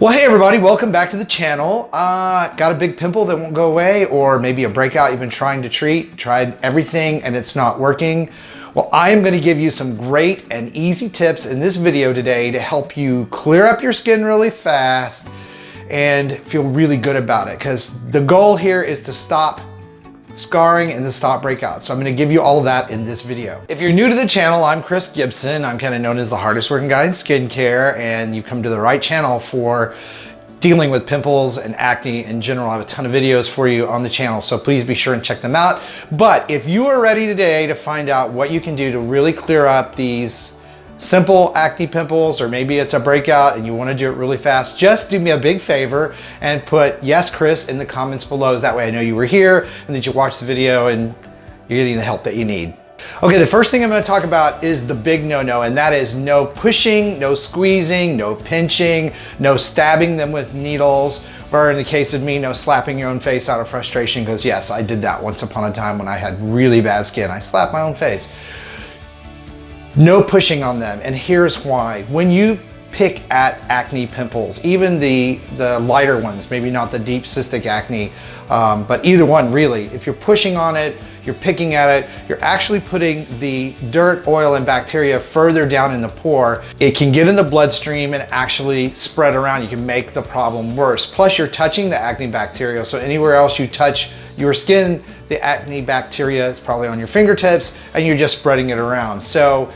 Well, hey everybody, welcome back to the channel. Got a big pimple that won't go away, or maybe a breakout you've been trying to treat, tried everything and it's not working. Well, I am going to give you some great and easy tips in this video today to help you clear up your skin really fast and feel really good about it, because the goal here is to stop scarring and to stop breakouts. So I'm going to give you all of that in this video. If you're new to the channel, I'm Chris Gibson. I'm kind of known as the hardest working guy in skincare, and you come to the right channel for dealing with pimples and acne in general. I have a ton of videos for you on the channel, so please be sure and check them out. But if you are ready today to find out what you can do to really clear up these simple acne pimples, or maybe it's a breakout and you want to do it really fast, just do me a big favor and put "Yes, Chris" in the comments below. That way I know you were here and that you watched the video and you're getting the help that you need. Okay, the first thing I'm going to talk about is the big no-no, and that is no pushing, no squeezing, no pinching, no stabbing them with needles, or in the case of me, no slapping your own face out of frustration, because yes, I did that once upon a time when I had really bad skin. I slapped my own face. No pushing on them, and here's why. When you pick at acne pimples, even the lighter ones, maybe not the deep cystic acne, but either one really, if you're pushing on it, you're picking at it, you're actually putting the dirt, oil, and bacteria further down in the pore. It can get in the bloodstream and actually spread around. You can make the problem worse. Plus you're touching the acne bacteria, so anywhere else you touch your skin, the acne bacteria is probably on your fingertips and you're just spreading it around. So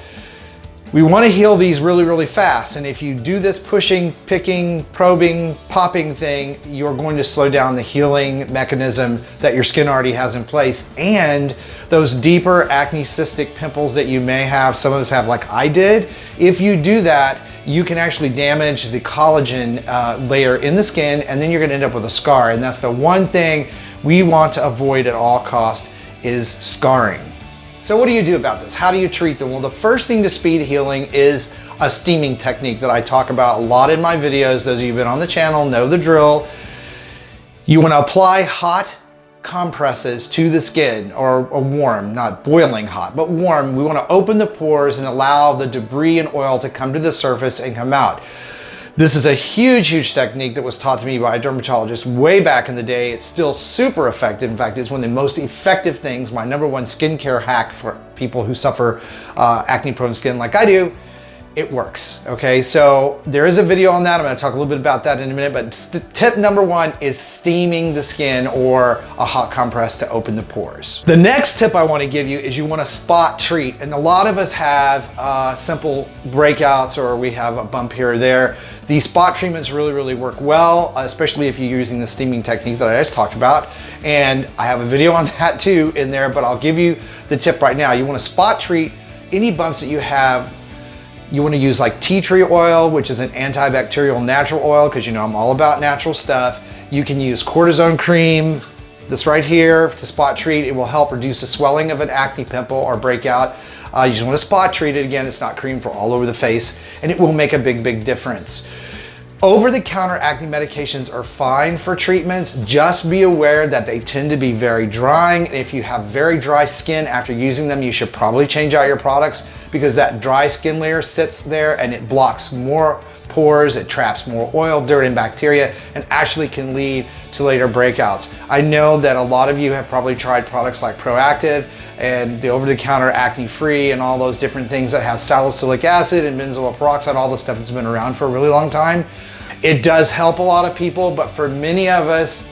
we want to heal these really, really fast. And if you do this pushing, picking, probing, popping thing, you're going to slow down the healing mechanism that your skin already has in place. And those deeper acne cystic pimples that you may have, some of us have like I did, if you do that, you can actually damage the collagen layer in the skin, and then you're going to end up with a scar. And that's the one thing we want to avoid at all costs, is scarring. So what do you do about this? How do you treat them? Well, the first thing to speed healing is a steaming technique that I talk about a lot in my videos. Those of you who've been on the channel know the drill. You want to apply hot compresses to the skin, or warm, not boiling hot, but warm. We want to open the pores and allow the debris and oil to come to the surface and come out. This is a huge, huge technique that was taught to me by a dermatologist way back in the day. It's still super effective. In fact, it's one of the most effective things, my #1 skincare hack for people who suffer acne-prone skin like I do. It works, okay? So there is a video on that. I'm gonna talk a little bit about that in a minute, but tip #1 is steaming the skin or a hot compress to open the pores. The next tip I wanna give you is you wanna spot treat. And a lot of us have simple breakouts, or we have a bump here or there. These spot treatments really, really work well, especially if you're using the steaming technique that I just talked about. And I have a video on that too in there, but I'll give you the tip right now. You wanna spot treat any bumps that you have. You want to use like tea tree oil, which is an antibacterial natural oil, because you know I'm all about natural stuff. You can use cortisone cream, this right here, to spot treat. It will help reduce the swelling of an acne pimple or breakout. You just want to spot treat it. Again, it's not cream for all over the face, and it will make a big, big difference. Over-the-counter acne medications are fine for treatments. Just be aware that they tend to be very drying. If you have very dry skin after using them, you should probably change out your products, because that dry skin layer sits there and it blocks more pores, it traps more oil, dirt, and bacteria, and actually can lead to later breakouts. I know that a lot of you have probably tried products like Proactive and the over-the-counter acne-free and all those different things that have salicylic acid and benzoyl peroxide, all the stuff that's been around for a really long time. It does help a lot of people, but for many of us,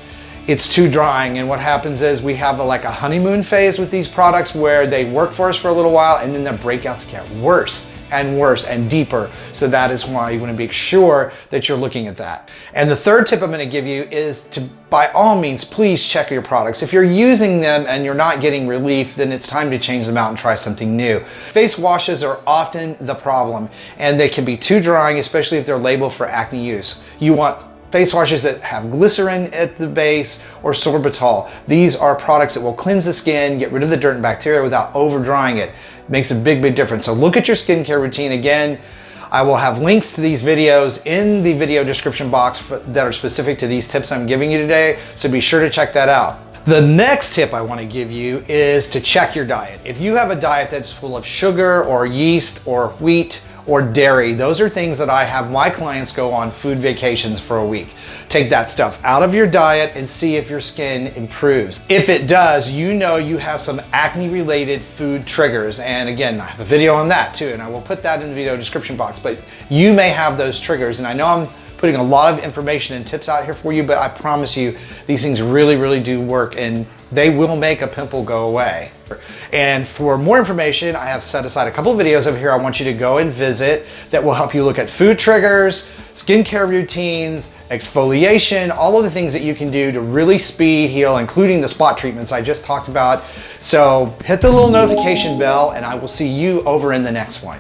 it's too drying. And what happens is we have like a honeymoon phase with these products where they work for us for a little while, and then the breakouts get worse and worse and deeper. So that is why you want to be sure that you're looking at that. And the third tip I'm going to give you is to, by all means, please check your products. If you're using them and you're not getting relief, then it's time to change them out and try something new. Face washes are often the problem, and they can be too drying, especially if they're labeled for acne use. You want face washes that have glycerin at the base, or sorbitol. These are products that will cleanse the skin, get rid of the dirt and bacteria without over drying it. Makes a big, big difference. So look at your skincare routine. Again, I will have links to these videos in the video description box that are specific to these tips I'm giving you today, so be sure to check that out. The next tip I want to give you is to check your diet. If you have a diet that's full of sugar or yeast or wheat or dairy. Those are things that I have my clients go on food vacations for a week. Take that stuff out of your diet and see if your skin improves. If it does, you know you have some acne related food triggers. And again, I have a video on that too, and I will put that in the video description box, but you may have those triggers. And I know I'm putting a lot of information and tips out here for you, but I promise you these things really, really do work, and they will make a pimple go away. And for more information, I have set aside a couple of videos over here I want you to go and visit that will help you look at food triggers, skincare routines, exfoliation, all of the things that you can do to really speed heal, including the spot treatments I just talked about. So hit the little notification bell, and I will see you over in the next one.